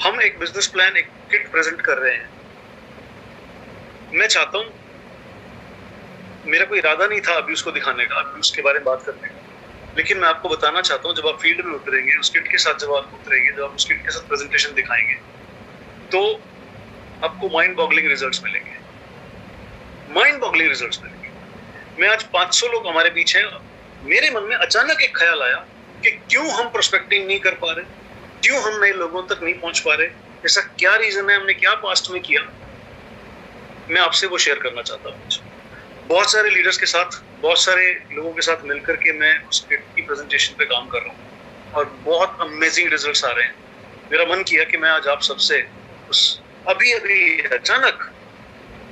हम एक business plan, एक किट प्रेजेंट कर रहे हैं। मैं चाहता हूँ, मेरा कोई इरादा नहीं था अभी उसको दिखाने का, अभी उसके बारे में बात करने का, लेकिन मैं आपको बताना चाहता हूँ, जब आप फील्ड में उतरेंगे, उस किट के साथ जब आप उतरेंगे, जब आप उस किट के साथ प्रेजेंटेशन दिखाएंगे, तो आपको माइंड बॉगलिंग रिजल्ट्स मिलेंगे, माइंड बॉगलिंग रिजल्ट्स मिलेंगे। मैं आज 500 लोग हमारे बीच हैं, मेरे मन में अचानक एक ख्याल आया कि क्यों हम प्रोस्पेक्टिंग नहीं कर पा रहे, क्यों हम नए लोगों तक नहीं पहुंच पा रहे, ऐसा क्या रीजन है, हमने क्या पास्ट में किया। मैं आपसे वो शेयर करना चाहता हूँ। बहुत सारे लीडर्स के साथ, बहुत सारे लोगों के साथ मिलकर के मैं उस किट की प्रेजेंटेशन पे काम कर रहा हूँ और बहुत अमेजिंग रिजल्ट्स आ रहे हैं। मेरा मन किया कि मैं आज आप सबसे उस अभी अचानक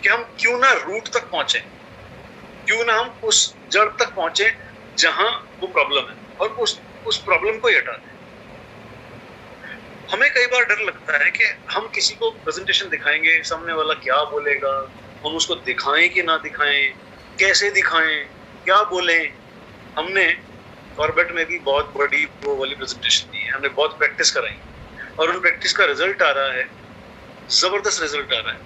कि हम क्यों ना रूट तक पहुंचे, क्यों ना हम उस जड़ तक पहुंचे जहां वो प्रॉब्लम है और उस प्रॉब्लम को ही हटा दें। हमें कई बार डर लगता है कि हम किसी को प्रेजेंटेशन दिखाएंगे, सामने वाला क्या बोलेगा, हम उसको दिखाएं कि ना दिखाएं, कैसे दिखाएं, क्या बोलें। हमने कॉर्बेट में भी बहुत बड़ी वो वाली प्रेजेंटेशन दी है, हमने बहुत प्रैक्टिस कराई और उन प्रैक्टिस का रिजल्ट आ रहा है, जबरदस्त रिजल्ट आ रहा है।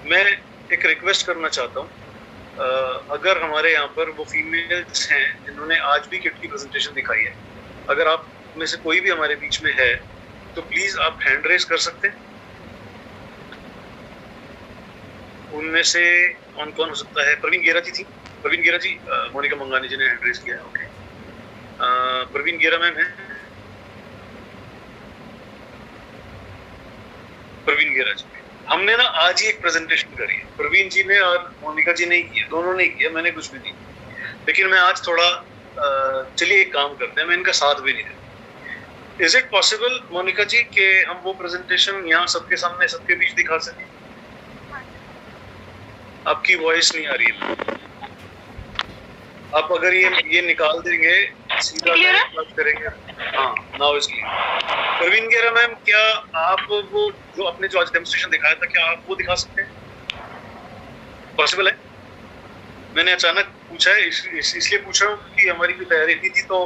मैं एक रिक्वेस्ट करना चाहता हूँ, अगर हमारे यहाँ पर वो फीमेल्स हैं जिन्होंने आज भी किट की प्रेजेंटेशन दिखाई है, अगर आप में से कोई भी हमारे बीच में है तो प्लीज आप हैंड रेज कर सकते हैं। उनमें से कौन कौन हो सकता है? प्रवीण गेरा जी थी, प्रवीण गेरा जी, मोनिका मंगानी जी ने हैंड रेज किया है, ओके। प्रवीण गेरा मैम है, प्रवीण गेरा जी। हमने ना आज ही एक प्रेजेंटेशन करी है, प्रवीण जी ने और मोनिका जी ने किया, दोनों ने किया, मैंने कुछ भी नहीं। लेकिन मैं आज थोड़ा चलिए एक काम करते हैं, मैं इनका साथ भी नहीं देता। इज इट पॉसिबल मोनिका जी कि हम वो प्रेजेंटेशन यहाँ सबके सामने, सबके बीच दिखा सकें? आपकी वॉइस नहीं आ रही है। आप अगर ये निकाल देंगे, सीधा बात करेंगे। हाँ, नाउ इज क्लियर। प्रवीण गेरा मैम, क्या आप वो जो आपने जो आज डेमोंस्ट्रेशन दिखाया था, क्या आप वो दिखा सकते हैं? पॉसिबल है? मैंने अचानक पूछा है, इसलिए पूछा हूँ कि हमारी भी तैयारी थी तो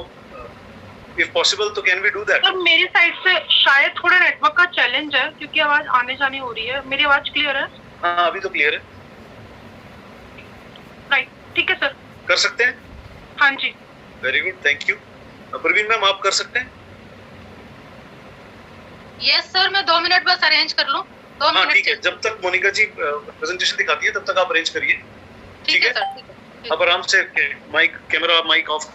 इफ पॉसिबल तो can we do that? Sir मेरी साइड से शायद थोड़ा नेटवर्क का चैलेंज है क्योंकि आवाज आने जाने हो रही है। मेरी आवाज क्लियर है? हाँ, अभी तो क्लियर है। राइट, ठीक है सर। कर सकते हैं? हाँ जी। Very good, thank you. Praveen ma'am, आप कर सकते हैं? यस सर, मैं 2 मिनट बस अरेंज कर लूं। 2 मिनट। ठीक है, जब तक मोनिका जी प्रेजेंटेशन दिखाती है तब तक आप अरेंज करिए। ठीक है सर, ठीक है। अब आराम से माइक, कैमरा, माइक ऑफ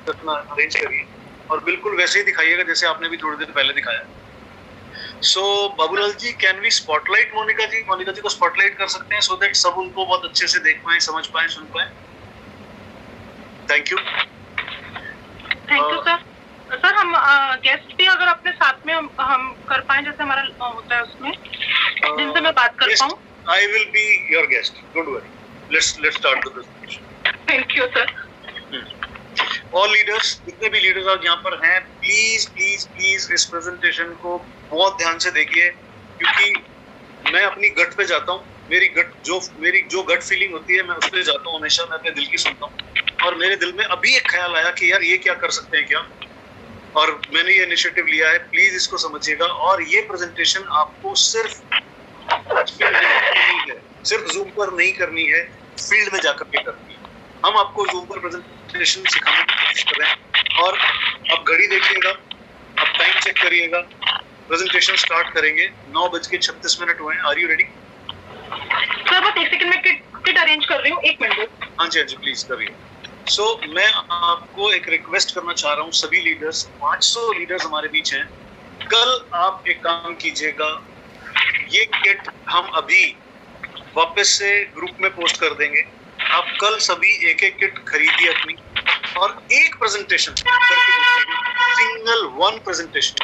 करना, अरेंज करिए और बिल्कुल वैसे ही दिखाइएगा जैसे आपने भी थोड़ी देर पहले दिखाया। सो Babulal ji, can we spotlight Monika जी? मोनिका जी को स्पॉटलाइट कर सकते हैं सो दैट सब उनको बहुत अच्छे से देख पाए, समझ पाए, सुन पाए। Thank you. Thank you sir. Sir हम गेस्ट भी अगर अपने साथ में हम कर पाए, जैसे हमारा होता है उसमें, जिनसे मैं बात कर पाऊं। I will be your guest, don't worry. Let's start the presentation. Thank you sir. All leaders, जितने भी लीडर्स आज यहाँ पर हैं, प्लीज प्लीज प्लीज इस प्रेजेंटेशन को बहुत ध्यान से देखिए, क्योंकि मैं अपनी गट पे जाता हूँ। मेरी जो गट फीलिंग होती है, मैं उस पे जाता हूँ हमेशा, मैं अपने दिल की सुनता हूँ। और मेरे दिल में अभी एक ख्याल आया कि यार ये क्या कर सकते हैं क्या, और मैंने ये इनिशिएटिव लिया है। प्लीज इसको समझिएगा। और ये प्रेजेंटेशन आपको सिर्फ जूम पर नहीं करनी है, फील्ड में जाकर के करनी है। हम आपको जूम पर प्रेजेंटेशन सिखाने की कोशिश कर रहे हैं। और आप घड़ी देखिएगा, आप टाइम चेक करिएगा, प्रेजेंटेशन स्टार्ट करेंगे। 9:36 हुए हैं। Are you ready? सर बस 1 सेकंड में किट अरेंज कर रही हूँ, 1 मिनट। हाँ जी, प्लीज करिए। सो मैं आपको एक रिक्वेस्ट करना चाह रहा हूँ, सभी लीडर्स, 500 लीडर्स हमारे बीच हैं। कल आप एक काम कीजिएगा, ये किट हम अभी वापस से ग्रुप में पोस्ट कर देंगे। आप कल सभी एक किट खरीदिए अपनी, और एक प्रेजेंटेशन सिंगल वन प्रेजेंटेशन।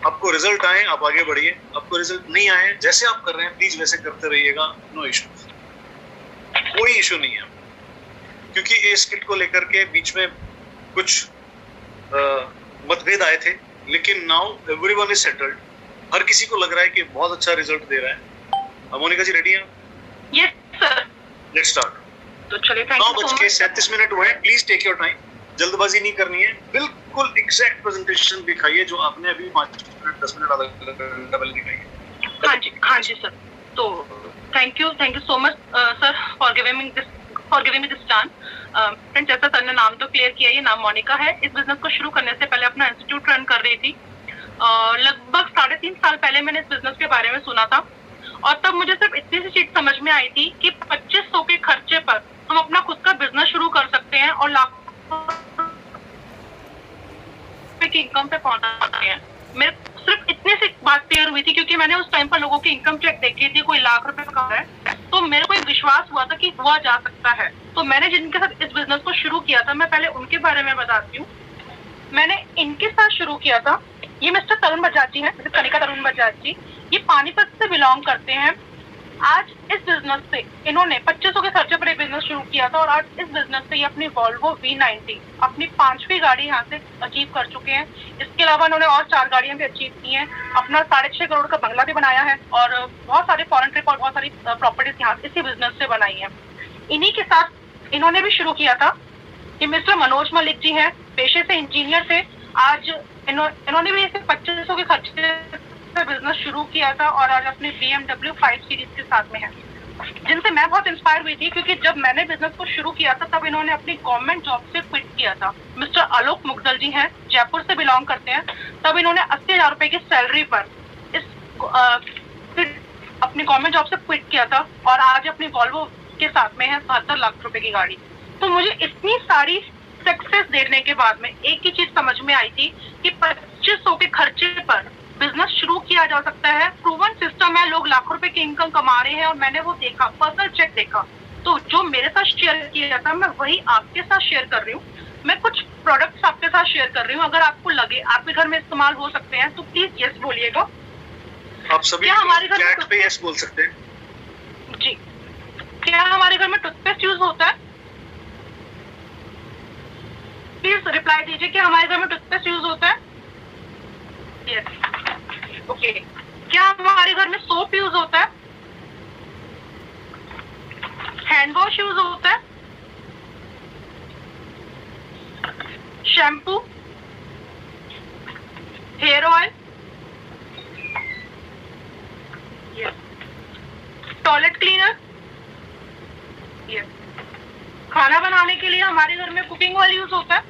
आपको रिजल्ट आए, आप आगे बढ़िए। आपको रिजल्ट नहीं आए, जैसे आप कर रहे हैं प्लीज वैसे करते रहिएगा। नो इशू, कोई इशू नहीं है। क्योंकि इस किट को लेकर के बीच में कुछ मतभेद आए थे, लेकिन नाउ एवरीवन इज सेटल्ड। हर किसी को लग रहा है कि बहुत अच्छा रिजल्ट दे रहा है। मोनिका जी रेडी हैं? Yes sir. Let's start. तो चलिए, थैंक यू सो मच। 9:37 हुए हैं। Please take your time. जल्दबाजी नहीं करनी है, बिल्कुल एग्जैक्ट प्रेजेंटेशन दिखाइए जो आपने अभी 5 मिनट 10 मिनट आधा घंटा पहले दिखाई है। हाँ जी सर। तो thank you so much sir for giving me this chance. Friend, जैसा सर ने नाम तो क्लियर किया, ये नाम मोनिका है। इस बिजनेस को शुरू करने से पहले अपना इंस्टीट्यूट रन कर रही थी। लगभग 3.5 साल पहले मैंने इस बिजनेस के बारे में सुना था और तब मुझे सिर्फ इतनी सी चीज समझ में आई थी कि 2500 के खर्चे पर हम अपना खुद का बिजनेस शुरू कर सकते हैं और लाखों की इनकम पे पहुंच सकते हैं। मेरे सिर्फ इतने से बात क्लियर हुई थी क्योंकि मैंने उस टाइम पर लोगों की इनकम चेक देखी थी, कोई लाख रुपए का है, तो मेरे को एक विश्वास हुआ था कि हुआ जा सकता है। तो मैंने जिनके साथ इस बिजनेस को शुरू किया था, मैं पहले उनके बारे में बताती हूँ। मैंने इनके साथ शुरू किया था। ये मिस्टर तरुण बजाज जी हैं, मिस्टर कनिका तरुण बजाज जी। ये पानीपत से बिलोंग करते हैं। आज इस बिजनेस से इन्होंने 2500 के खर्चे पर एक बिजनेस शुरू किया था और आज इस बिजनेस से ये अपनी वॉल्वो V90 अपनी 5वीं गाड़ी यहाँ से अचीव कर चुके हैं। इसके अलावा इन्होंने और 4 गाड़ियां भी अचीव की हैं। अपना 6.5 करोड़ का बंगला भी बनाया है और बहुत सारे फॉरेन ट्रिप और बहुत सारी प्रॉपर्टीज यहाँ इसी बिजनेस से बनाई है। इन्हीं के साथ इन्होंने भी शुरू किया था। ये मिस्टर मनोज मलिक जी हैं, पेशे से इंजीनियर थे। आज इन्होंने भी इसे 2500 के खर्चे बिजनेस शुरू किया था और आज अपनी BMW 5 सीरीज के साथ में है, जिनसे मैं बहुत इंस्पायर हुई थी क्योंकि जब मैंने बिजनेस को शुरू किया था तब इन्होंने अपनी गवर्नमेंट जॉब से क्विट किया था। मिस्टर आलोक मुगदल जी हैं, जयपुर से बिलोंग करते हैं। तब इन्होंने 80,000 रुपए की सैलरी पर अपनी गवर्नमेंट जॉब से क्विट किया था और आज अपनी वॉल्वो के साथ में है 72 लाख रुपए की गाड़ी। तो मुझे इतनी सारी सक्सेस देखने के बाद में एक ही चीज समझ में आई थी कि 2500 के खर्चे पर बिजनेस शुरू किया जा सकता है। प्रूवन सिस्टम है, लोग लाखों रुपए की इनकम कमा रहे हैं और मैंने वो देखा, पर्सनल चेक देखा। तो जो मेरे साथ शेयर किया था मैं वही आपके साथ शेयर कर रही हूँ। मैं कुछ प्रोडक्ट्स आपके साथ शेयर कर रही हूँ, अगर आपको लगे आपके घर में इस्तेमाल हो सकते हैं तो प्लीज यस बोलिएगा। आप सभी हमारे घर चैट पे यस बोल सकते हैं जी। क्या हमारे घर में टूथपेस्ट यूज होता है? प्लीज रिप्लाई दीजिए कि हमारे घर में टूथपेस्ट यूज होता है। Yes, okay. क्या हमारे घर में सोप यूज होता है? हैंड वॉश यूज होता है? Shampoo, hair oil, toilet cleaner, yes. खाना बनाने के लिए हमारे घर में कुकिंग ऑयल यूज होता है।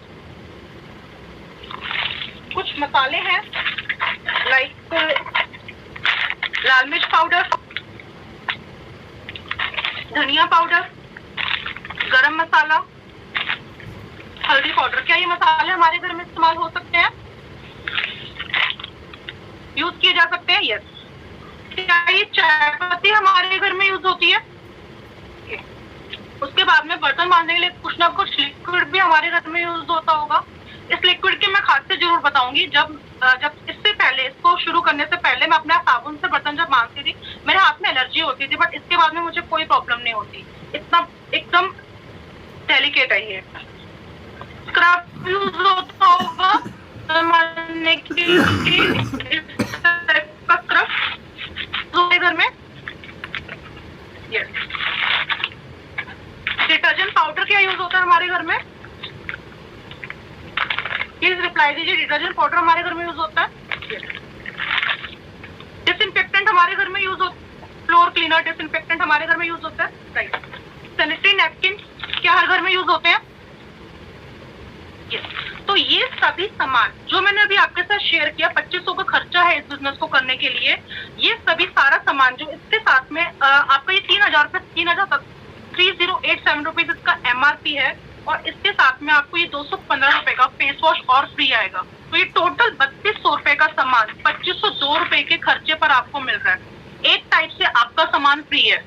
कुछ मसाले हैं लाइक लाल मिर्च पाउडर, धनिया पाउडर, गरम मसाला, हल्दी पाउडर। क्या ये मसाले हमारे घर में इस्तेमाल हो सकते हैं, यूज किए जा सकते हैं? यस। क्या ये चाय पत्ती हमारे घर में यूज होती है? उसके बाद में बर्तन मांजने के लिए कुछ ना कुछ लिक्विड भी हमारे घर में यूज होता होगा। इस लिक्विड की मैं खासियत जरूर बताऊंगी। जब इससे पहले, इसको शुरू करने से पहले मैं अपना साबुन से बर्तन जब मांजती थी मेरे हाथ में एलर्जी होती थी, बट इसके बाद में मुझे कोई प्रॉब्लम नहीं होती। इतना एकदम डेलिकेट है ये। स्क्रब यूज होता होगा मांजने के लिए, स्क्रब घर में। यस। डिटर्जेंट पाउडर क्या यूज होता है हमारे घर में? प्लीज रिप्लाई दीजिए। डिटर्जेंट पाउडर हमारे घर में यूज होता है। डिसइंफेक्टेंट हमारे घर में यूज होता है। फ्लोर क्लीनर, डिसइंफेक्टेंट हमारे घर में यूज होता है। राइट। सैनिटरी नैपकिन क्या हर घर में यूज होते हैं? यस। तो ये सभी सामान जो मैंने अभी आपके साथ शेयर किया, 2500 का खर्चा है इस बिजनेस को करने के लिए। ये सभी सारा सामान जो इसके साथ में आपका ये 3087 रुपीज इसका MRP है और इसके साथ में आपको ये 215 रुपए का फेस वॉश और फ्री आएगा। तो ये टोटल 3200 रुपए का सामान 2502 रुपए के खर्चे पर आपको मिल रहा है। एक टाइप से आपका सामान फ्री है।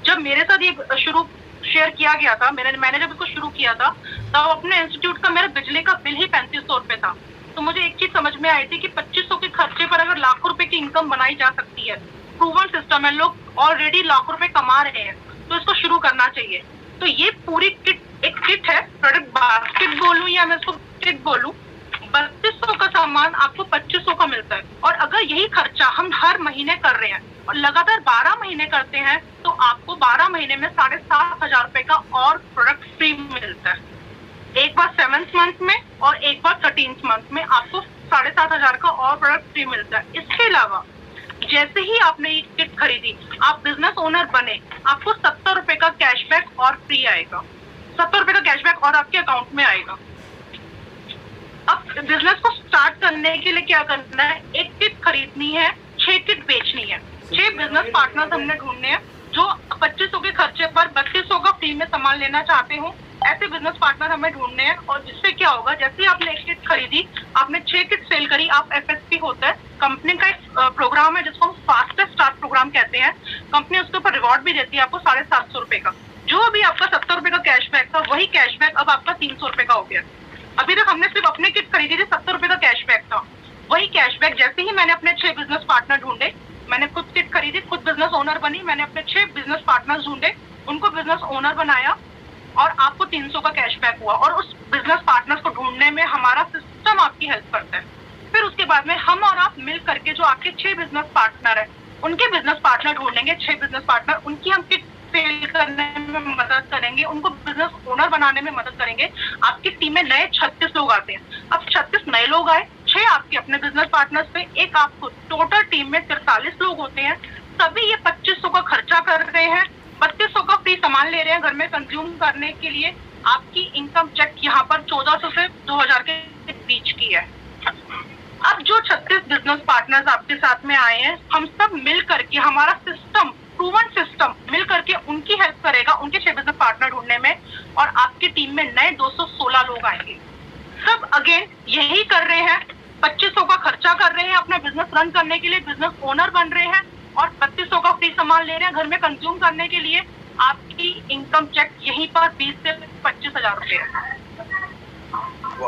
जब मेरे साथ ये शुरू शेयर किया गया था, मैंने जब इसको शुरू किया था तब अपने इंस्टीट्यूट का मेरा बिजली का बिल ही 3500 रुपए था। तो मुझे एक चीज समझ में आई थी कि 2500 के खर्चे पर अगर लाखों रुपए की इनकम बनाई जा सकती है, प्रूवन सिस्टम है, लोग ऑलरेडी लाखों रुपए कमा रहे हैं, तो इसको शुरू करना चाहिए। तो ये पूरी किट एक किट है, प्रोडक्ट बास्केट बोलूं या मैं इसको किट बोलूं, 3200 का सामान आपको 2500 का मिलता है। और अगर यही खर्चा हम हर महीने कर रहे हैं और लगातार 12 महीने करते हैं तो आपको 12 महीने में 7500 रुपए का और प्रोडक्ट फ्री मिलता है। एक बार 7th मंथ में और एक बार 13th मंथ में आपको 7,500 का और प्रोडक्ट फ्री मिलता है। इसके अलावा जैसे ही आपने ये किट खरीदी, आप बिजनेस ओनर बने, आपको 70 रुपए का कैशबैक और फ्री आएगा, 70 रुपए का कैशबैक और आपके अकाउंट में आएगा। अब बिजनेस को स्टार्ट करने के लिए क्या करना है, एक किट खरीदनी है, 6 किट बेचनी है। 6 बिजनेस पार्टनर्स हमने ढूंढने हैं जो 2500 के खर्चे पर 3200 का फ्री में सामान लेना चाहते हो। ऐसे बिजनेस पार्टनर हमें ढूंढने हैं। और जिससे क्या होगा, जैसे ही आपने एक किट खरीदी, आपने 6 किट सेल करी, आप FSP होता है कंपनी का एक प्रोग्राम है जिसको हम फास्टेस्ट स्टार्ट प्रोग्राम कहते हैं। कंपनी उसके ऊपर रिवॉर्ड भी देती है आपको 750 रुपए का। जो भी आपका 70 रुपए का कैशबैक था, वही कैशबैक अब आपका 300 रुपए का हो गया। अभी तक हमने सिर्फ अपने किट खरीदी थी, 70 रुपए का कैशबैक था। वही कैशबैक जैसे ही मैंने अपने 6 बिजनेस पार्टनर ढूंढे, मैंने खुद किट खरीदी, खुद बिजनेस ओनर बनी, मैंने अपने 6 बिजनेस पार्टनर्स ढूंढे, उनको बिजनेस ओनर बनाया और आपको 300 का कैशबैक हुआ। और उस बिजनेस पार्टनर्स को ढूंढने में हमारा सिस्टम आपकी हेल्प करता है। फिर उसके बाद में हम और आप मिल करके जो आपके 6 बिजनेस पार्टनर है, उनके बिजनेस पार्टनर ढूंढेंगे, 6 बिजनेस पार्टनर, उनकी हम किट सेल करने में मदद करेंगे, उनको बिजनेस ओनर बनाने में मदद करेंगे। आपकी टीम में नए 36 लोग आते हैं। अब 36 नए लोग आए, 6 आपके अपने बिजनेस पार्टनर्स पे, एक आपको, टोटल टीम में 43 लोग होते हैं। सभी ये 2500 का खर्चा कर रहे हैं, 3200 का फ्री सामान ले रहे हैं घर में कंज्यूम करने के लिए। आपकी इनकम चेक यहाँ पर 1400 से 2000 के बीच की है। अब जो 36 बिजनेस पार्टनर्स आपके साथ में आए हैं, हम सब मिल करके, हमारा सिस्टम, प्रूवन सिस्टम मिल करके उनकी हेल्प करेगा उनके 6 बिजनेस पार्टनर ढूंढने में। और आपकी टीम में नए 216 लोग आएंगे। सब अगेन यही कर रहे हैं, 2500 का खर्चा कर रहे हैं अपना बिजनेस रन करने के लिए, बिजनेस ओनर बन रहे हैं और 3200 का फ्री सामान ले रहे हैं घर में कंज्यूम करने के लिए। आपकी इनकम चेक यहीं पर 20 से 25,000 रुपए है।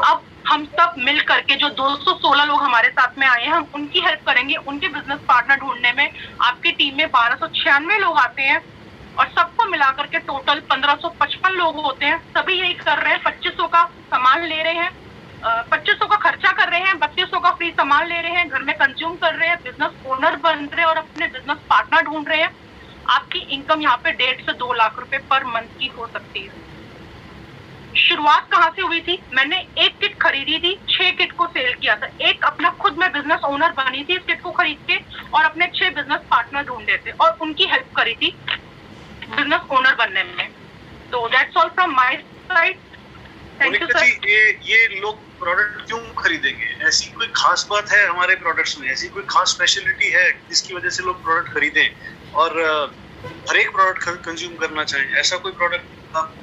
अब हम सब मिल करके जो 216 लोग हमारे साथ में आए हैं, हम उनकी हेल्प करेंगे उनके बिजनेस पार्टनर ढूंढने में। आपकी टीम में 1296 लोग आते हैं और सबको मिलाकर के टोटल 1555 लोग होते हैं। सभी यही कर रहे हैं, 2500 का सामान ले रहे हैं, 2500 का खर्चा कर रहे हैं, 3200 का फ्री सामान ले रहे हैं, घर में कंज्यूम कर रहे हैं, बिजनेस ओनर बन रहे हैं और अपने बिजनेस पार्टनर ढूंढ रहे हैं। आपकी इनकम यहाँ पे 1.5 से 2 लाख रुपए पर मंथ की हो सकती है। शुरुआत कहाँ से हुई थी? मैंने एक किट खरीदी थी, 6 किट को सेल किया था। एक अपना खुद मैं बिजनेस ओनर बनी थी इस किट को खरीद के और अपने 6 बिजनेस पार्टनर ढूंढे थे और उनकी हेल्प करी थी बिजनेस ओनर बनने में। तो that's all from my side. Thank you sir. ये लोग प्रोडक्ट क्यों खरीदेंगे? ऐसी कोई खास बात है हमारे प्रोडक्ट्स में? ऐसी कोई खास स्पेशलिटी है जिसकी वजह से लोग प्रोडक्ट खरीदें और हर एक प्रोडक्ट कंज्यूम करना चाहें? ऐसा कोई प्रोडक्ट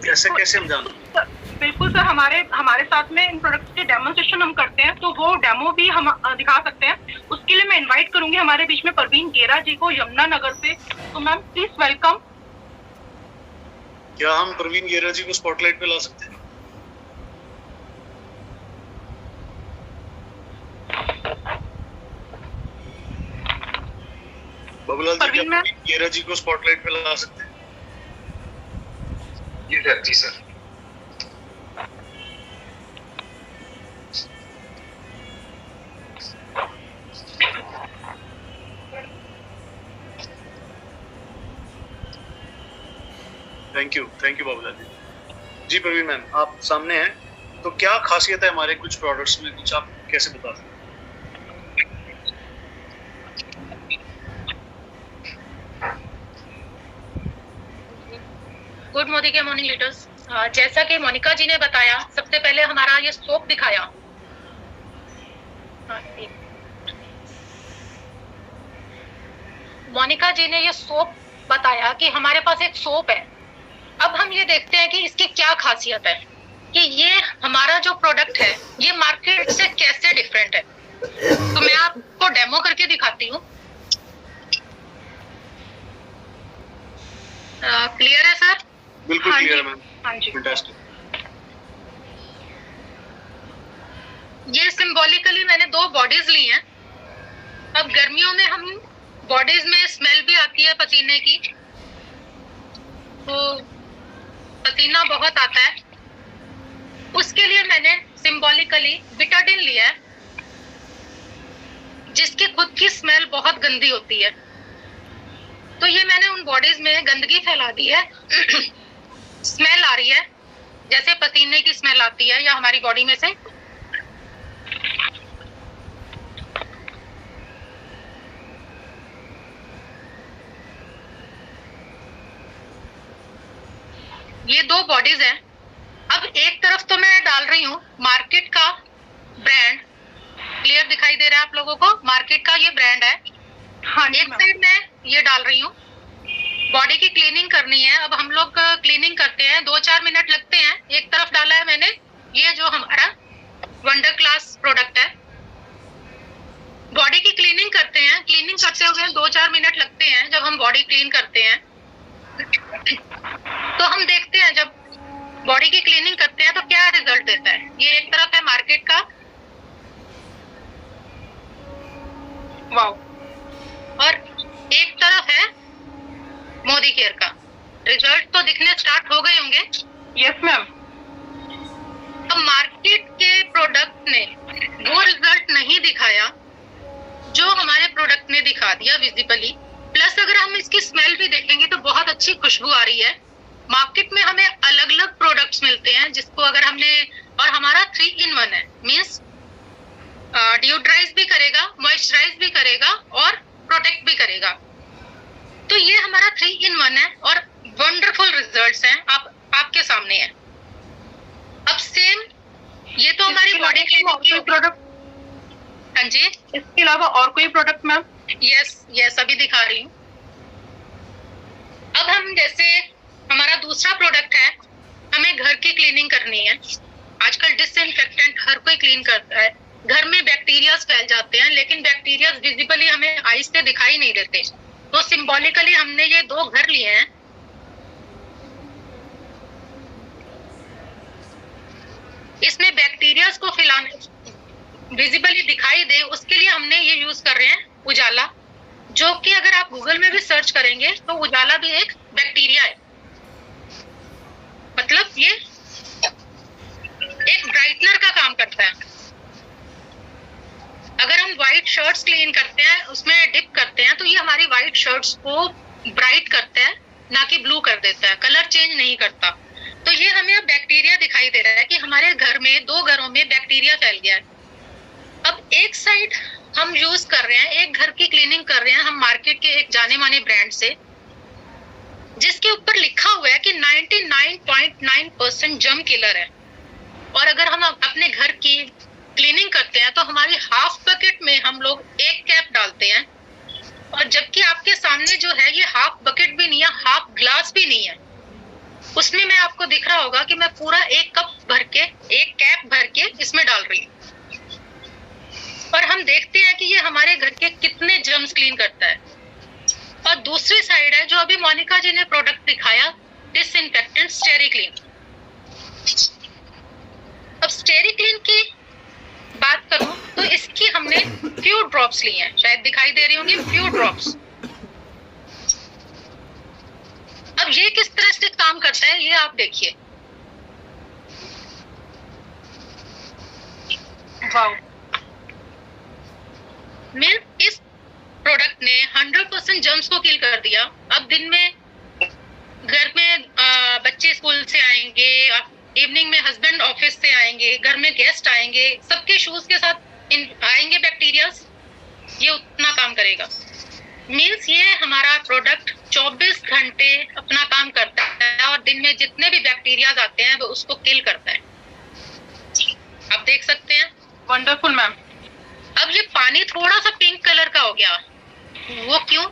ऐसे कैसे हम जानें? बिल्कुल सर, हमारे साथ में इन प्रोडक्ट्स के डेमोन्स्ट्रेशन हम करते हैं, तो वो डेमो भी हम दिखा सकते हैं। उसके लिए मैं इनवाइट करूंगी हमारे बीच में परवीन गेरा जी को, यमुनानगर से। तो मैम प्लीज वेलकम। क्या हम परवीन गेरा जी को स्पॉटलाइट पे ला सकते हैं? बबूलाल जी, क्या परवीन गेरा जी को स्पॉटलाइट पे ला सकते हैं? जी sir. Thank you Babulal ji. जी परवीन मैम, आप सामने हैं, तो क्या खासियत है हमारे कुछ प्रोडक्ट्स में, कुछ आप कैसे बता सकते हैं? Good morning leaders. जैसा कि मोनिका जी ने बताया, सबसे पहले हमारा ये सोप दिखाया। मोनिका जी ने ये सोप बताया कि हमारे पास एक सोप है। अब हम ये देखते हैं कि इसकी क्या खासियत है, कि ये हमारा जो प्रोडक्ट है ये मार्केट से कैसे डिफरेंट है। तो मैं आपको डेमो करके दिखाती हूँ। क्लियर है सर? बिल्कुल क्लियर है मैम। हाँ जी, फैंटास्टिक। ये सिंबॉलिकली मैंने 2 बॉडीज ली हैं। अब गर्मियों में हम बॉडीज में स्मेल भी आती है पसीने की, तो पसीना बहुत आता है। उसके लिए मैंने सिंबॉलिकली बिटाडिन लिया है, जिसकी खुद की स्मेल बहुत गंदी होती है। तो ये मैंने उन बॉडीज में गंदगी फैला दी है, स्मेल आ रही है, जैसे पसीने की स्मेल आती है या हमारी बॉडी में से, ये दो बॉडीज हैं। अब एक तरफ तो मैं डाल रही हूँ मार्केट का ब्रांड, क्लियर दिखाई दे रहा है आप लोगों को, मार्केट का ये ब्रांड है। हाँ जी एक मैम। साइड में ये डाल रही हूँ, बॉडी की क्लीनिंग करनी है। अब हम लोग क्लीनिंग करते हैं, 2-4 मिनट लगते हैं। एक तरफ डाला है मैंने ये जो हमारा वंडर क्लास प्रोडक्ट है, बॉडी की क्लीनिंग करते हैं। क्लीनिंग करते हुए 2-4 मिनट लगते हैं। जब हम बॉडी क्लीन करते हैं तो हम देखते हैं, जब बॉडी की क्लीनिंग करते हैं तो क्या रिजल्ट देता है। ये एक तरफ है मार्केट का, वाओ, और एक तरफ है मोदी केयर का। रिजल्ट तो दिखने स्टार्ट हो गए होंगे। Yes ma'am. अब मार्केट के प्रोडक्ट ने वो रिजल्ट नहीं दिखाया जो हमारे प्रोडक्ट ने दिखा दिया विजिबली। प्लस अगर हम इसकी स्मेल भी देखेंगे तो बहुत अच्छी खुशबू आ रही है। मार्केट में हमें अलग अलग प्रोडक्ट्स मिलते हैं जिसको अगर हमने, और हमारा 3 in 1 है, मीन्स डिओड्राइज भी करेगा, मॉइस्चराइज भी करेगा और प्रोटेक्ट भी करेगा। तो ये हमारा 3 in 1 है और वंडरफुल रिजल्ट्स हैं, आपके सामने है। अब सेम ये तो हमारी बॉडी के प्रोडक्ट, हाँ जी, इसके अलावा और कोई प्रोडक्ट मैम? यस अभी दिखा रही हूँ। अब हम जैसे हमारा दूसरा प्रोडक्ट है, हमें घर की क्लीनिंग करनी है। आजकल डिसइंफेक्टेंट हर कोई क्लीन करता है, घर में बैक्टीरियाज फैल जाते हैं, लेकिन बैक्टीरियाज विजिबली हमें आई से दिखाई नहीं देते। तो सिंबॉलिकली हमने ये 2 घर लिए हैं। इसमें बैक्टीरियाज को फैलाने, विजिबली दिखाई दे, उसके लिए हमने ये यूज कर रहे हैं उजाला, जो कि अगर आप गूगल में भी सर्च करेंगे तो उजाला भी एक बैक्टीरिया है। मतलब ये एक ब्राइटनर का काम करता है। अगर हम व्हाइट शर्ट्स क्लीन करते हैं, उसमें डिप करते हैं, तो ये हमारी व्हाइट शर्ट्स को ब्राइट करता है, ना कि ब्लू कर देता है, कलर चेंज नहीं करता। तो ये हमें अब बैक्टीरिया दिखाई दे रहा है कि हमारे घर में 2 घरों में बैक्टीरिया फैल गया है। अब एक साइड हम यूज कर रहे हैं, एक घर की क्लीनिंग कर रहे हैं हम मार्केट के एक जाने माने ब्रांड से, जिसके ऊपर लिखा हुआ है कि 99.9% जर्म किलर है। और अगर हम अपने घर की क्लीनिंग करते हैं तो हमारी हाफ बकेट में हम लोग 1 कैप डालते हैं, और जबकि आपके सामने जो है ये हाफ बकेट भी नहीं है, हाफ ग्लास भी नहीं है। उसमें मैं आपको दिख रहा होगा कि मैं पूरा 1 कप भर के, 1 कैप भर के इसमें डाल रही हूँ। और हम देखते हैं कि ये हमारे घर के कितने जर्म्स क्लीन करता है। और दूसरी साइड है जो अभी मोनिका जी ने प्रोडक्ट दिखाया, डिसइंफेक्टेंट स्टेरिक्लीन। अब स्टेरिक्लीन की बात करूं तो इसकी हमने फ्यू ड्रॉप्स ली हैं, शायद दिखाई दे रही होंगी, फ्यू ड्रॉप्स। अब ये किस तरह से काम करता है ये आप देखिए। वाओ, इस प्रोडक्ट ने 100% जर्म्स को किल कर दिया। अब दिन में घर में बच्चे स्कूल से आएंगे, इवनिंग में हस्बैंड ऑफिस से आएंगे, घर में गेस्ट आएंगे, सबके शूज के साथ आएंगे बैक्टीरियाज, ये उतना काम करेगा। मीन्स ये हमारा प्रोडक्ट 24 घंटे अपना काम करता है और दिन में जितने भी बैक्टीरियाज आते हैं वो उसको किल करता है। आप देख सकते हैं। Wonderful ma'am. अब ये पानी थोड़ा सा पिंक कलर का हो गया, वो क्यों?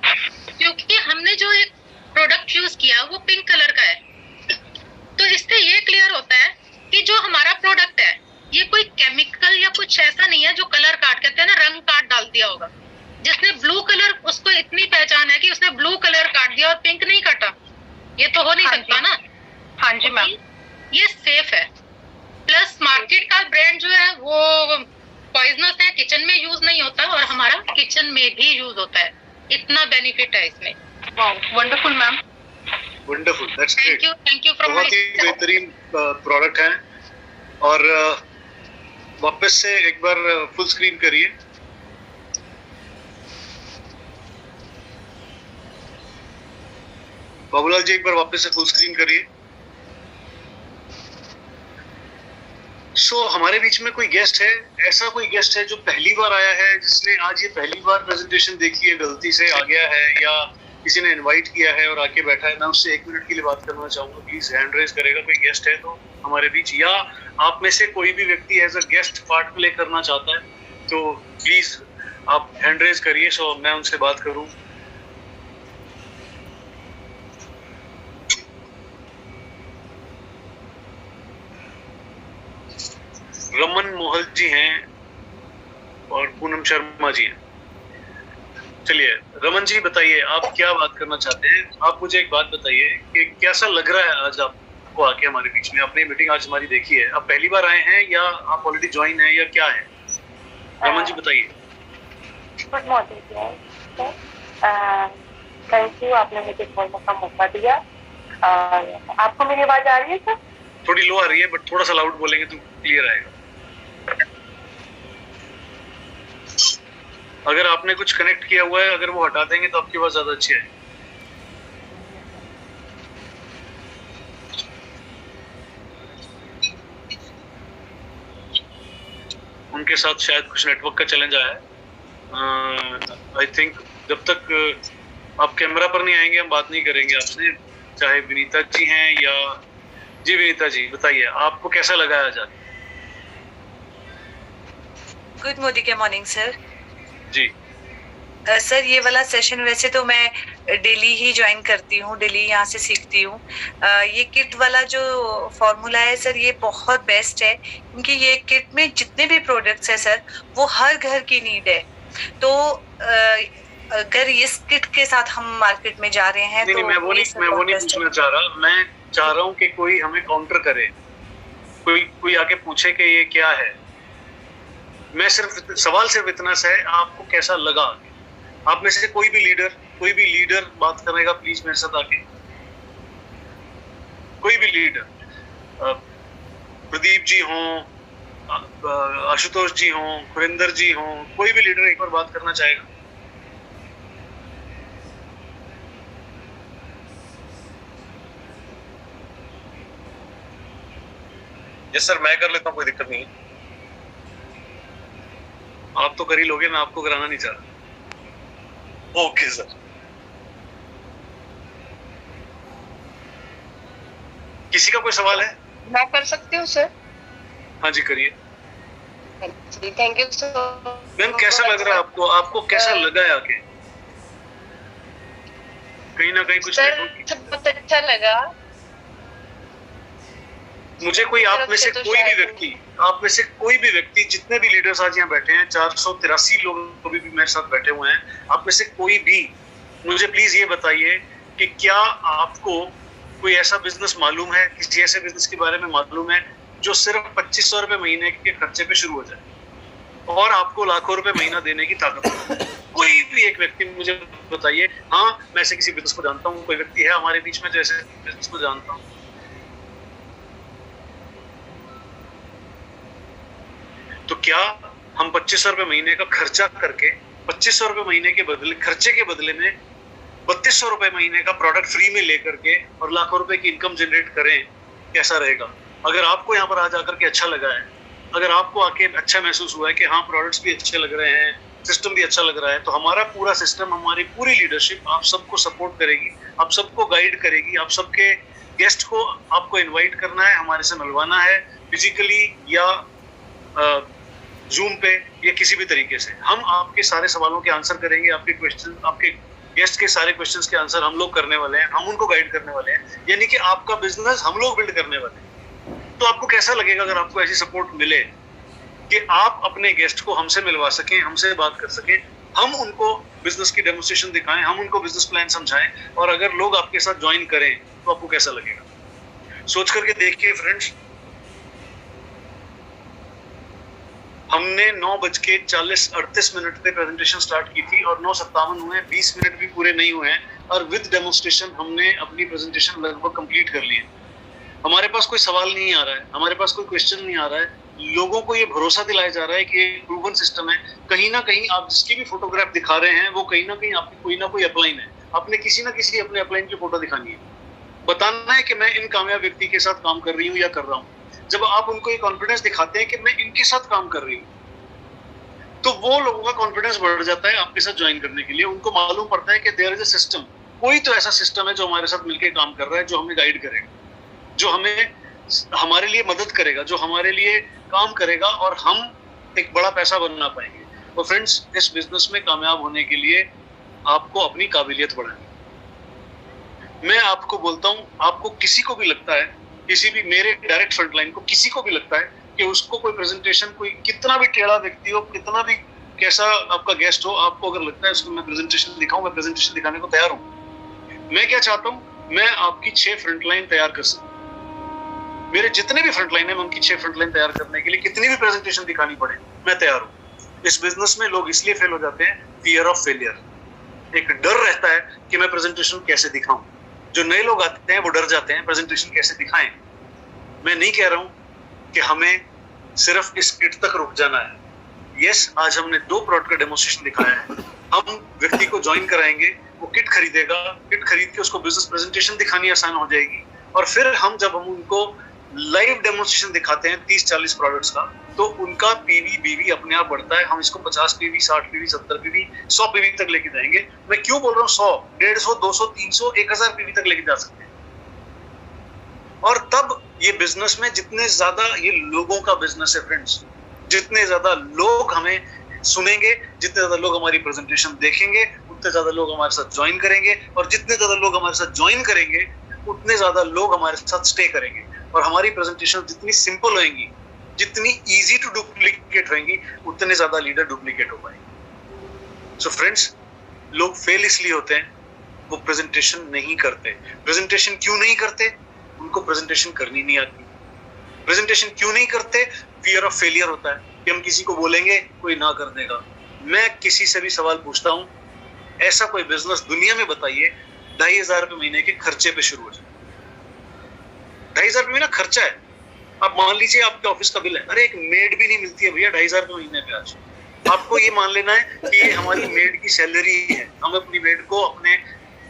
क्योंकि हमने जो एक प्रोडक्ट यूज किया वो पिंक कलर का है। तो इससे ये क्लियर होता है कि जो हमारा प्रोडक्ट है ये कोई केमिकल या कुछ ऐसा नहीं है जो कलर काट, कहते हैं ना रंग काट डाल दिया होगा। जिसने ब्लू कलर, उसको इतनी पहचान है कि उसने ब्लू कलर काट दिया और पिंक नहीं काटा, ये तो हो नहीं सकता ना। हाँ जी मैम। ये सेफ है। प्लस मार्केट का ब्रांड जो है वो पॉइजनस है, किचन में यूज नहीं होता, और हमारा किचन में भी यूज होता है। इतना बेनिफिट है इसमें। Wow, wonderful ma'am. Wonderful, that's great. Thank you from बहुत ही बेहतरीन प्रोडक्ट है। और वापस से एक बार फुल स्क्रीन करिए। बाबूलाल जी एक बार वापस से फुल स्क्रीन करिए। सो हमारे बीच में कोई गेस्ट है, ऐसा कोई गेस्ट है जो पहली बार आया है, जिसने आज ये पहली बार प्रेजेंटेशन देखी है, गलती से आ गया है, या किसी ने इनवाइट किया है और आके बैठा है? मैं उससे 1 मिनट के लिए बात करना चाहूंगा, प्लीज हैंड रेज करेगा कोई गेस्ट है तो हमारे बीच, या आप में से कोई भी व्यक्ति as a guest part play करना चाहता है तो प्लीज आप हैंड रेज करिए, सो मैं उनसे बात करूं। रमन मोहल जी हैं और पूनम शर्मा जी हैं। चलिए रमन जी बताइए, आप क्या बात करना चाहते हैं? आप मुझे एक बात बताइए कि कैसा लग रहा है आज आपको आके हमारे बीच में? आपने मीटिंग आज हमारी देखी है, आप पहली बार आए हैं या आप ऑलरेडी ज्वाइन हैं या क्या है? रमन जी बताइए। गुड मॉर्निंग, थैंक यू, आपने मुझे बोलने का मौका दिया। आपको मेरी आवाज आ रही है सर? थोड़ी लो आ रही है, बट थोड़ा सा लाउड बोलेंगे तो क्लियर आएगा। अगर आपने कुछ कनेक्ट किया हुआ है, अगर वो हटा देंगे तो आपकी आवाज ज्यादा अच्छी आएगी। उनके साथ शायद कुछ नेटवर्क का चैलेंज आया है। आई थिंक जब तक आप कैमरा पर नहीं आएंगे हम बात नहीं करेंगे आपसे, चाहे विनीता जी हैं या जी। विनीता जी बताइए, आपको कैसा लगा आज? Good morning sir. जी सर ये वाला सेशन वैसे तो मैं डेली ही ज्वाइन करती हूँ, डेली यहाँ से सीखती हूँ। ये किट वाला जो फॉर्मूला है सर, ये बहुत बेस्ट है, क्योंकि ये किट में जितने भी प्रोडक्ट्स है सर वो हर घर की नीड है। तो अगर इस किट के साथ हम मार्केट में जा रहे हैं नहीं, तो मैं वो नहीं पूछना चाह रहा। मैं चाह रहा हूँ कि कोई हमें काउंटर करे, कोई आके पूछे कि ये क्या है। मैं सवाल सिर्फ इतना सा है, आपको कैसा लगा? आप में से कोई भी लीडर बात करेगा प्लीज मेरे साथ आके। कोई भी लीडर, प्रदीप जी हों, आशुतोष जी हों, खुरिंदर जी हों, कोई भी लीडर एक बार बात करना चाहेगा? यस सर, मैं कर लेता हूँ, कोई दिक्कत नहीं है। आप तो कर ही लोगे, मैं आपको कराना नहीं चाह रहा। Okay sir. किसी का कोई सवाल है? मैं कर सकती हूँ सर? हाँ जी करिए। Thank you sir. मैम कैसा लग रहा है आपको? आपको कैसा लगा है आके? कहीं ना कहीं कुछ सर बहुत अच्छा लगा मुझे। कोई आप में से कोई भी व्यक्ति जितने भी लीडर्स आज यहाँ बैठे हैं, 483 लोग अभी भी मेरे साथ बैठे हुए हैं, आप में से कोई भी मुझे प्लीज ये बताइए कि क्या आपको कोई ऐसा बिजनेस मालूम है, किसी ऐसे बिजनेस के बारे में मालूम है जो सिर्फ 2500 रुपए महीने के खर्चे पे शुरू हो जाए और आपको लाखों रुपए महीना देने की ताकत हो? कोई भी एक व्यक्ति मुझे बताइए। हाँ, मैं ऐसे किसी बिजनेस को जानता हूँ, कोई व्यक्ति है हमारे बीच में जो ऐसे बिजनेस को जानता हूँ। तो क्या हम 2500 रुपए महीने का खर्चा करके 2500 रुपए महीने के बदले, खर्चे के बदले में 3200 रुपए महीने का प्रोडक्ट फ्री में लेकर के और लाखों रुपए की इनकम जनरेट करें? कैसा रहेगा? अगर आपको यहाँ पर आज आकर के अच्छा लगा है, अगर आपको आके अच्छा महसूस हुआ है कि हाँ प्रोडक्ट्स भी अच्छे लग रहे हैं, सिस्टम भी अच्छा लग रहा है, तो हमारा पूरा सिस्टम, हमारी पूरी लीडरशिप आप सबको सपोर्ट करेगी, आप सबको गाइड करेगी। आप सबके गेस्ट को आपको इन्वाइट करना है, हमारे से मिलवाना है फिजिकली या जूम पे या किसी भी तरीके से। हम आपके सारे सवालों के आंसर करेंगे, आपके क्वेश्चन, आपके गेस्ट के सारे क्वेश्चंस के आंसर हम लोग करने वाले हैं, हम उनको गाइड करने वाले हैं, यानी कि आपका बिजनेस हम लोग बिल्ड करने वाले हैं। तो आपको कैसा लगेगा अगर आपको ऐसी सपोर्ट मिले कि आप अपने गेस्ट को हमसे मिलवा सकें, हमसे बात कर सकें, हम उनको बिजनेस की डेमोन्स्ट्रेशन दिखाएं, हम उनको बिजनेस प्लान समझाएं, और अगर लोग आपके साथ ज्वाइन करें तो आपको कैसा लगेगा? सोच करके देखिए फ्रेंड्स। हमने 9:40-38 पे प्रेजेंटेशन स्टार्ट की थी और 9:57 हुए, 20 मिनट भी पूरे नहीं हुए हैं और विद डेमोन्स्ट्रेशन हमने अपनी प्रेजेंटेशन लगभग कंप्लीट कर ली है। हमारे पास कोई सवाल नहीं आ रहा है, हमारे पास कोई क्वेश्चन नहीं आ रहा है। लोगों को ये भरोसा दिलाया जा रहा है कि ये प्रूवन सिस्टम है। कहीं ना कहीं आप जिसकी भी फोटोग्राफ दिखा रहे हैं वो कहीं ना कहीं आपकी कोई ना कोई अपलाइन है। आपने किसी ना किसी अपने अपलाइन की फोटो दिखानी है, बताना है कि मैं इन कामयाब व्यक्ति के साथ काम कर रही हूँ या कर रहा हूँ। जब आप उनको ये कॉन्फिडेंस दिखाते हैं कि मैं इनके साथ काम कर रही हूँ, तो वो लोगों का कॉन्फिडेंस बढ़ जाता है आपके साथ ज्वाइन करने के लिए। उनको मालूम पड़ता है कि देयर इज अ सिस्टम, कोई तो ऐसा सिस्टम है जो हमारे साथ मिलकर काम कर रहा है, जो हमें गाइड करेगा, जो हमें हमारे लिए मदद करेगा, जो हमारे लिए काम करेगा और हम एक बड़ा पैसा बना पाएंगे। तो फ्रेंड्स, इस बिजनेस में कामयाब होने के लिए आपको अपनी काबिलियत बढ़ानी। मैं आपको बोलता हूँ, आपको किसी को भी लगता है, किसी भी मेरे डायरेक्ट फ्रंटलाइन को किसी को भी लगता है कि उसको कोई प्रेजेंटेशन, कोई कितना भी टेढ़ा व्यक्ति हो, कितना भी कैसा आपका गेस्ट हो, आपको अगर लगता है उसको मैं प्रेजेंटेशन दिखाऊं, मैं प्रेजेंटेशन दिखाने को तैयार हूं। मैं क्या चाहता हूं, मैं आपकी 6 फ्रंटलाइन तैयार कर सकूं। मेरे जितने भी फ्रंटलाइन है, मैं उनकी 6 फ्रंटलाइन तैयार करने के लिए कितनी भी प्रेजेंटेशन दिखानी पड़े, मैं तैयार हूं। इस बिजनेस में लोग इसलिए फेल हो जाते हैं, फियर ऑफ फेलियर। एक डर रहता है कि मैं प्रेजेंटेशन कैसे दिखाऊं। जो नए लोग आते हैं वो डर जाते हैं प्रेजेंटेशन कैसे दिखाएं। मैं नहीं कह रहा हूं कि हमें सिर्फ इस किट तक रुक जाना है। यस, आज हमने 2 प्रोडक्ट का डेमोन्स्ट्रेशन दिखाया है। हम व्यक्ति को ज्वाइन कराएंगे, वो किट खरीदेगा, किट खरीद के उसको बिजनेस प्रेजेंटेशन दिखानी आसान हो जाएगी। और फिर हम जब हम उनको लाइव डेमोन्स्ट्रेशन दिखाते हैं 30-40 प्रोडक्ट्स का, तो उनका पीवी बीवी अपने आप बढ़ता है। हम इसको 50 पीवी, 60 पीवी, 70 पीवी, 100 पीवी तक लेके जाएंगे। मैं क्यों बोल रहा हूँ 100, 150, 200, 300, 1000 पीवी तक लेके जा सकते हैं। और तब ये बिजनेस में जितने ज्यादा, ये लोगों का बिजनेस है फ्रेंड्स, जितने ज्यादा लोग हमें सुनेंगे, जितने ज्यादा लोग हमारी प्रेजेंटेशन देखेंगे, उतने ज्यादा लोग हमारे साथ ज्वाइन करेंगे। और जितने ज्यादा लोग हमारे साथ ज्वाइन करेंगे, उतने ज्यादा लोग हमारे साथ स्टे करेंगे। और हमारी प्रेजेंटेशन जितनी सिंपल होंगी, जितनी इजी टू डुप्लीकेट होंगी, उतने ज्यादा लीडर डुप्लीकेट हो पाएंगे। सो फ्रेंड्स, लोग फेल इसलिए होते हैं, वो प्रेजेंटेशन नहीं करते। प्रेजेंटेशन क्यों नहीं करते? उनको प्रेजेंटेशन करनी नहीं आती। प्रेजेंटेशन क्यों नहीं करते? फियर ऑफ फेलियर होता है कि हम किसी को बोलेंगे, कोई ना कर देगा। मैं किसी से भी सवाल पूछता हूं, ऐसा कोई बिजनेस दुनिया में बताइए 2500 रुपए महीने के खर्चे पे शुरू हो जाए। 2500 रुपए महीना खर्चा है। आप मान लीजिए आपके ऑफिस का बिल है, अरे एक मेड भी नहीं मिलती है भैया 2500 रुपए महीने पे आज। आपको ये मान लेना है कि ये हमारी मेड की सैलरी है, हम अपनी मेड को, अपने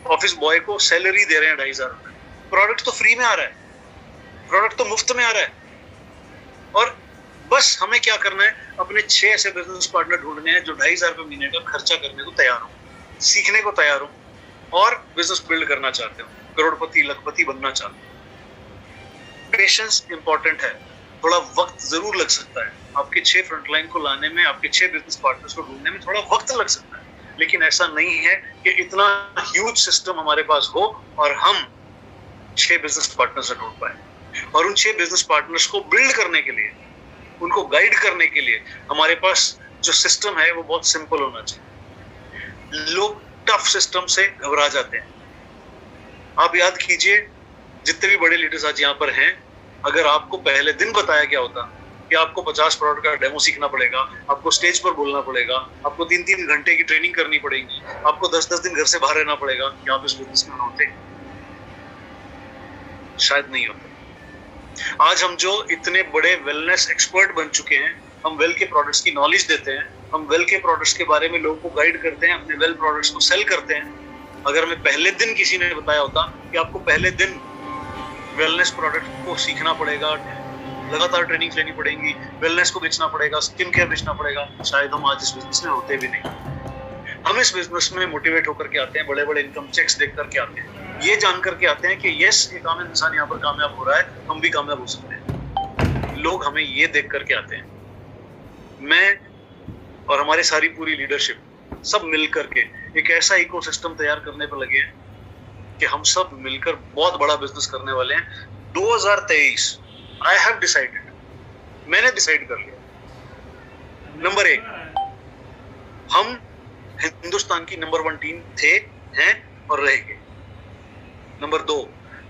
ऑफिस बॉय को सैलरी दे रहे हैं 2500 रुपए। प्रोडक्ट तो फ्री में आ रहा है, प्रोडक्ट तो मुफ्त में आ रहा है। और बस हमें क्या करना है, अपने 6 ऐसे बिजनेस पार्टनर ढूंढने हैं जो 2500 रुपए महीने का खर्चा करने को तैयार हो, सीखने को तैयार हो और बिजनेस बिल्ड करना चाहते हो, करोड़पति लखपति बनना चाहते हो। पेशेंस इंपॉर्टेंट है, थोड़ा वक्त जरूर लग सकता है। आपके 6 फ्रंटलाइन को लाने में, आपके 6 बिजनेस पार्टनर्स को ढूंढने में थोड़ा वक्त लग सकता है, लेकिन ऐसा नहीं है कि इतना ह्यूज सिस्टम हमारे पास हो और हम 6 बिजनेस पार्टनर्स से ढूंढ पाए। और उन 6 बिजनेस पार्टनर्स को बिल्ड करने के लिए, उनको गाइड करने के लिए हमारे पास जो सिस्टम है वो बहुत सिंपल होना चाहिए। लोग टफ सिस्टम से घबरा जाते हैं। आप याद कीजिए, जितने भी बड़े लीडर्स आज यहाँ पर हैं, अगर आपको पहले दिन बताया गया होता कि आपको 50 प्रोडक्ट का डेमो सीखना पड़ेगा, आपको स्टेज पर बोलना पड़ेगा, आपको 3-3 घंटे की ट्रेनिंग करनी पड़ेगी, आपको 10-10 दिन घर से बाहर रहना पड़ेगा, क्या आप इस बिजनेस में होते? शायद नहीं होते। आज हम जो इतने बड़े वेलनेस एक्सपर्ट बन चुके हैं, हम वेल के प्रोडक्ट्स की नॉलेज देते हैं, हम वेल के प्रोडक्ट्स के बारे में लोगों को गाइड करते हैं, अपने वेल प्रोडक्ट्स को सेल करते हैं। अगर हमें पहले दिन किसी ने बताया होता कि आपको पहले दिन वेलनेस प्रोडक्ट को सीखना पड़ेगा, लगातार ट्रेनिंग लेनी पड़ेगी, वेलनेस को बेचना पड़ेगा, स्किन केयर बेचना पड़ेगा, शायद हम आज इस बिजनेस में होते भी नहीं। हम इस बिजनेस में मोटिवेट होकर के आते हैं, बड़े बड़े इनकम चेक्स देख करके आते हैं, ये जान करके आते हैं कि यस, एक आम इंसान यहाँ पर कामयाब हो रहा है, हम भी कामयाब हो सकते हैं। लोग हमें ये देख करके आते हैं। मैं और हमारी सारी पूरी लीडरशिप सब मिल करके एक ऐसा इकोसिस्टम तैयार करने पर लगे हैं कि हम सब मिलकर बहुत बड़ा बिजनेस करने वाले हैं। 2023 आई हैव डिसाइडेड, मैंने डिसाइड कर लिया, नंबर 1, हम हिंदुस्तान की नंबर 1 टीम थे, हैं और रहेंगे। नंबर 2,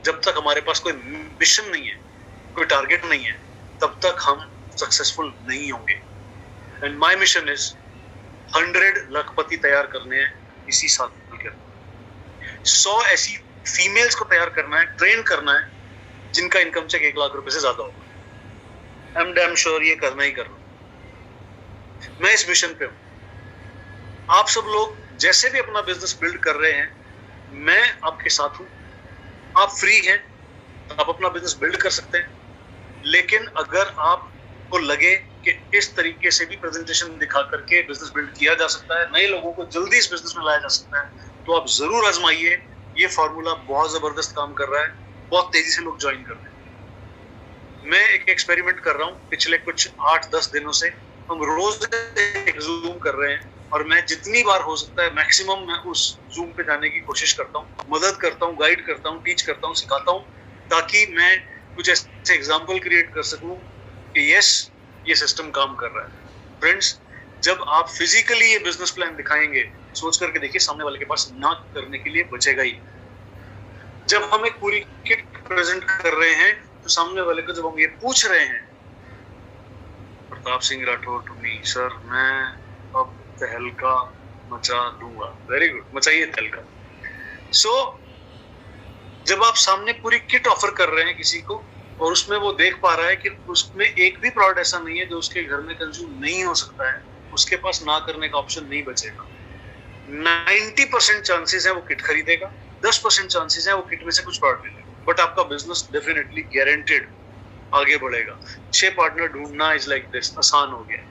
जब तक हमारे पास कोई मिशन नहीं है, कोई टारगेट नहीं है, तब तक हम सक्सेसफुल नहीं होंगे। एंड माय मिशन इज 100 लखपति तैयार करने हैं इसी साल के। 100 ऐसी फीमेल्स को तैयार करना है, ट्रेन करना है, जिनका इनकम चेक 1 लाख रुपए से ज्यादा होगा। आई एम डैम श्योर ये करना ही करना। मैं इस मिशन पे हूं। आप सब लोग जैसे भी अपना बिजनेस बिल्ड कर रहे हैं, मैं आपके साथ हूं। आप फ्री हैं, आप अपना बिजनेस बिल्ड कर सकते हैं। लेकिन अगर आपको लगे कि इस तरीके से भी प्रेजेंटेशन दिखा करके बिजनेस बिल्ड किया जा सकता है, नए लोगों को जल्दी इस बिजनेस में लाया जा सकता है, तो आप जरूर आजमाइए। ये फॉर्मूला बहुत जबरदस्त काम कर रहा है, बहुत तेजी से लोग ज्वाइन कर रहे हैं। मैं एक एक्सपेरिमेंट कर रहा हूँ पिछले कुछ 8-10 दिनों से। हम रोज एक जूम कर रहे हैं और मैं जितनी बार हो सकता है मैक्सिमम मैं उस जूम पे जाने की कोशिश करता हूँ, मदद करता हूँ, गाइड करता हूँ, टीच करता हूँ, सिखाता हूँ, ताकि मैं कुछ ऐसे एग्जाम्पल क्रिएट कर सकूँ कि यस ये सिस्टम काम कर रहा है। फ्रेंड्स, जब आप फिजिकली ये बिजनेस प्लान दिखाएंगे, सोच करके देखिए सामने वाले के पास ना करने के लिए बचेगा ही। जब हम एक पूरी किट प्रेजेंट कर रहे हैं तो सामने वाले को जब हम ये पूछ रहे हैं, Pratap Singh Rathore to me, sir मैं अब तहलका मचा दूंगा। वेरी गुड, मचाइए तहलका। सो जब आप सामने पूरी किट ऑफर कर रहे हैं किसी को और उसमें वो देख पा रहा है कि उसमें एक भी प्रोडक्ट ऐसा नहीं है जो उसके घर में कंज्यूम नहीं हो सकता है, उसके पास ना करने का ऑप्शन नहीं बचेगा। 90% चांसेस है वो किट खरीदेगा, 10% चांसेस है वो किट में से कुछ प्रोडक्ट ले लेगा, बट आपका बिजनेस डेफिनेटली गारंटेड आगे बढ़ेगा। 6 पार्टनर ढूंढना इज लाइक दिस, आसान हो गया।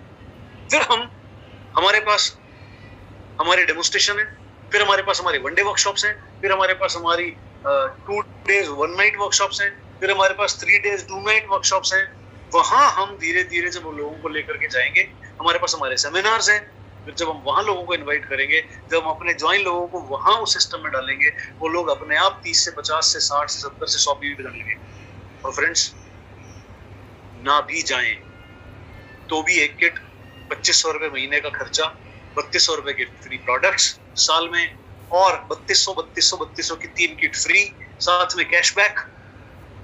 फिर हमारे पास हमारे डेमोस्ट्रेशन है, फिर हमारे पास हमारे वन डे वर्कशॉप्स हैं, फिर हमारे पास हमारी 2 days 1 night वर्कशॉप्स हैं, फिर हमारे पास 3 days 2 night वर्कशॉप्स हैं। वहां हम धीरे धीरे जब लोगों को लेकर के जाएंगे, हमारे पास हमारे सेमिनार्स हैं, फिर जब हम वहां लोगों को इनवाइट करेंगे, जब हम अपने ज्वाइन लोगों को वहां उस सिस्टम में डालेंगे, वो लोग अपने आप 30 से 50 से 60 से 70 से 100 भी डालेंगे। और फ्रेंड्स, ना भी जाएं तो भी एक किट 2500 रुपए महीने का खर्चा, 3200 रुपए के फ्री प्रोडक्ट्स साल में, और 3200 की 3 किट फ्री, साथ में कैशबैक।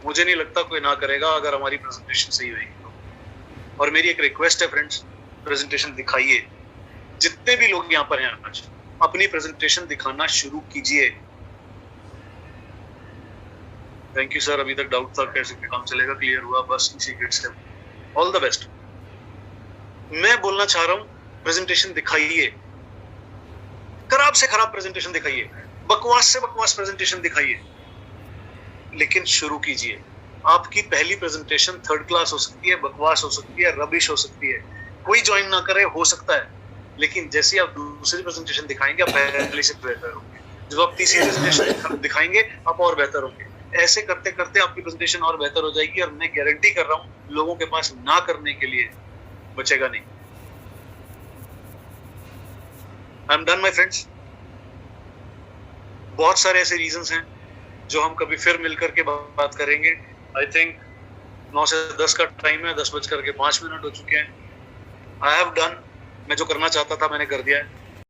मुझे नहीं लगता कोई ना करेगा अगर हमारी प्रेजेंटेशन सही होगी तो। और मेरी एक रिक्वेस्ट है फ्रेंड्स, प्रेजेंटेशन दिखाइए। जितने भी लोग यहाँ पर हैं आज, अपनी प्रेजेंटेशन दिखाना शुरू कीजिए। थैंक यू सर, अभी तक डाउट था कैसे काम चलेगा, क्लियर हुआ, बस इसी किट से। All the best. मैं बोलना चाह रहा हूँ, प्रेजेंटेशन दिखाइए, खराब से खराब प्रेजेंटेशन दिखाइए, बकवास से बकवास प्रेजेंटेशन दिखाइए, लेकिन शुरू कीजिए। आपकी पहली प्रेजेंटेशन 3rd क्लास हो सकती है, बकवास हो सकती है, रबिश हो सकती है, कोई ज्वाइन ना करे, हो सकता है, लेकिन जैसे आप दूसरी प्रेजेंटेशन दिखाएंगे आप पहले से बेहतर होंगे। जब आप तीसरी प्रेजेंटेशन दिखाएंगे आप और बेहतर होंगे। ऐसे करते करते आपकी प्रेजेंटेशन और बेहतर हो जाएगी, और मैं गारंटी कर रहा हूँ लोगों के पास ना करने के लिए बचेगा नहीं। I am done my friends. बहुत सारे ऐसे रीजंस हैं जो हम कभी फिर मिलकर के बात करेंगे। आई थिंक 9 से 10 का टाइम है, 10:05 हो चुके हैं। आई हैव डन, मैं जो करना चाहता था मैंने कर दिया है।